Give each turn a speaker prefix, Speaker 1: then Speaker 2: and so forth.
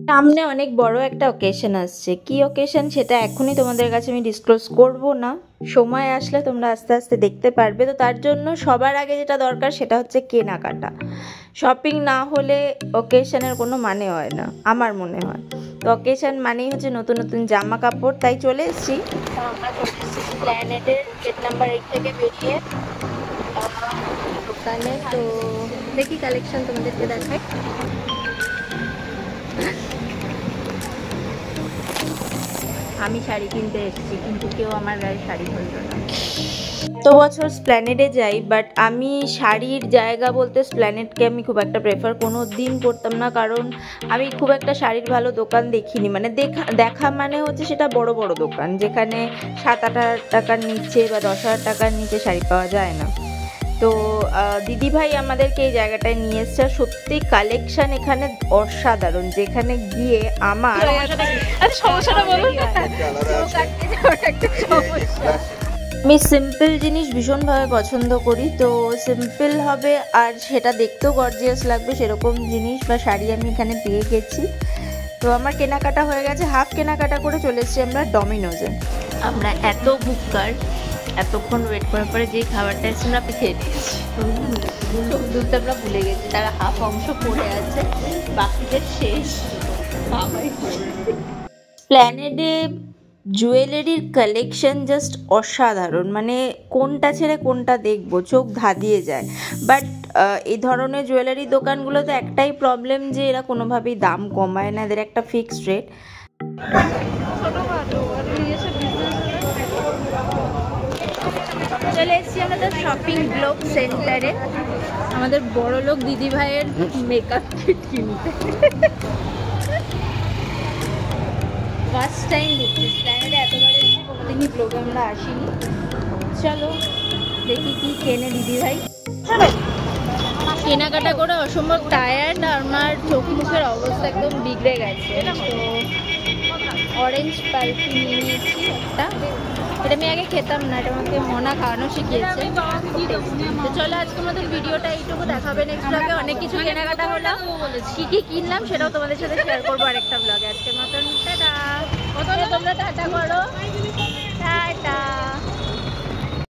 Speaker 1: সামনে অনেক বড় একটা অকেশন আসছে, কি অকেশন সেটা এখনই তোমাদের কাছে আমি ডিসক্লোজ করব না, সময় আসলে তোমরা আস্তে আস্তে দেখতে পারবে। তো তার জন্য সবার আগে যেটা দরকার সেটা হচ্ছে কেনাকাটা। শপিং না হলে অকেশনের কোনো মানে হয় না আমার মনে হয়। তো অকেশন মানেই হচ্ছে নতুন নতুন জামা কাপড়, তাই চলে এসেছি। আমরা চলে এসেছি প্ল্যানেটের গেট নাম্বার 8 থেকে বেরিয়ে দোকানে। তো দেখি কালেকশন তোমাদেরকে দেখাই। আমি শাড়ি কিনতে এসেছি কিন্তু কেউ আমার গায়ে শাড়ি ধরলো না। তো বছর স্প্ল্যানেডে যাই, বাট আমি শাড়ির জায়গা বলতে স্প্ল্যানেডকে আমি খুব একটা প্রেফার কোনো দিন করতাম না, কারণ আমি খুব একটা শাড়ির ভালো দোকান দেখিনি। মানে দেখা মানে হচ্ছে সেটা বড় বড় দোকান যেখানে 7-8 হাজার টাকার নিচে বা 10,000 টাকার নিচে শাড়ি পাওয়া যায় না। তো দিদিভাই আমাদেরকে এই জায়গাটায় নিয়ে এসছে। সত্যি কালেকশন এখানে অসাধারণ, যেখানে গিয়ে আমার আমি সিম্পল জিনিস ভীষণভাবে পছন্দ করি। তো সিম্পল হবে আর সেটা দেখতেও গর্জিয়াস লাগবে সেরকম জিনিস বা শাড়ি আমি এখানে পেয়ে গেছি। তো আমার কেনাকাটা হয়ে গেছে, হাফ কেনাকাটা করে চলে এসেছি আমরা ডমিনোজে। আমরা এত বুকার, এতক্ষণ ওয়েট করার পরে যেই খাবারটা এসে আমরা খেয়ে নিয়েছি, দুধটা আমরা ভুলে গেছি, তারা হাফ অংশ পড়ে আছে, বাকিদের শেষ। প্ল্যানেডে জুয়েলারির কালেকশন জাস্ট অসাধারণ, মানে কোনটা ছেড়ে কোনটা দেখবো, চোখ ধাঁধিয়ে যায়। বাট এই ধরনের জুয়েলারি দোকানগুলোতে একটাই প্রবলেম যে এরা কোনোভাবেই দাম কমায় না, এদের একটা ফিক্সড রেট। চলে এসেছি আমাদের শপিং ব্লক সেন্টারে আমাদের বড়লোক দিদিভাইয়ের মেকআপ কিট কিনতে। ফার্স্ট টাইম দেখছি প্ল্যানেটে, এতবার এসেছি কোনোদিনই ব্লগে আমরা আসিনি। চলো দেখি কি কেনে দিদিভাই। কেনাকাটা করে অসম্ভব টায়ার্ড, আর আমার চোখ মুখের অবস্থা একদম বিগড়ে গেছে। তো অরেঞ্জ পালকি নিয়ে নিয়েছি একটা, এটা আমি আগে খেতাম না, এটা আমাকে মনা খাওয়ানো শিখিয়েছে। তো চলো আজকের মতন ভিডিওটা এইটুকু, দেখাবে নেক্সট ব্লগে। অনেক কিছু কেনাকাটা হলো, কি কি কিনলাম সেটাও তোমাদের সাথে শেয়ার করবো আরেকটা ব্লগে। আজকের মতন টাটা, তোমরা টাটা করো, টাটা।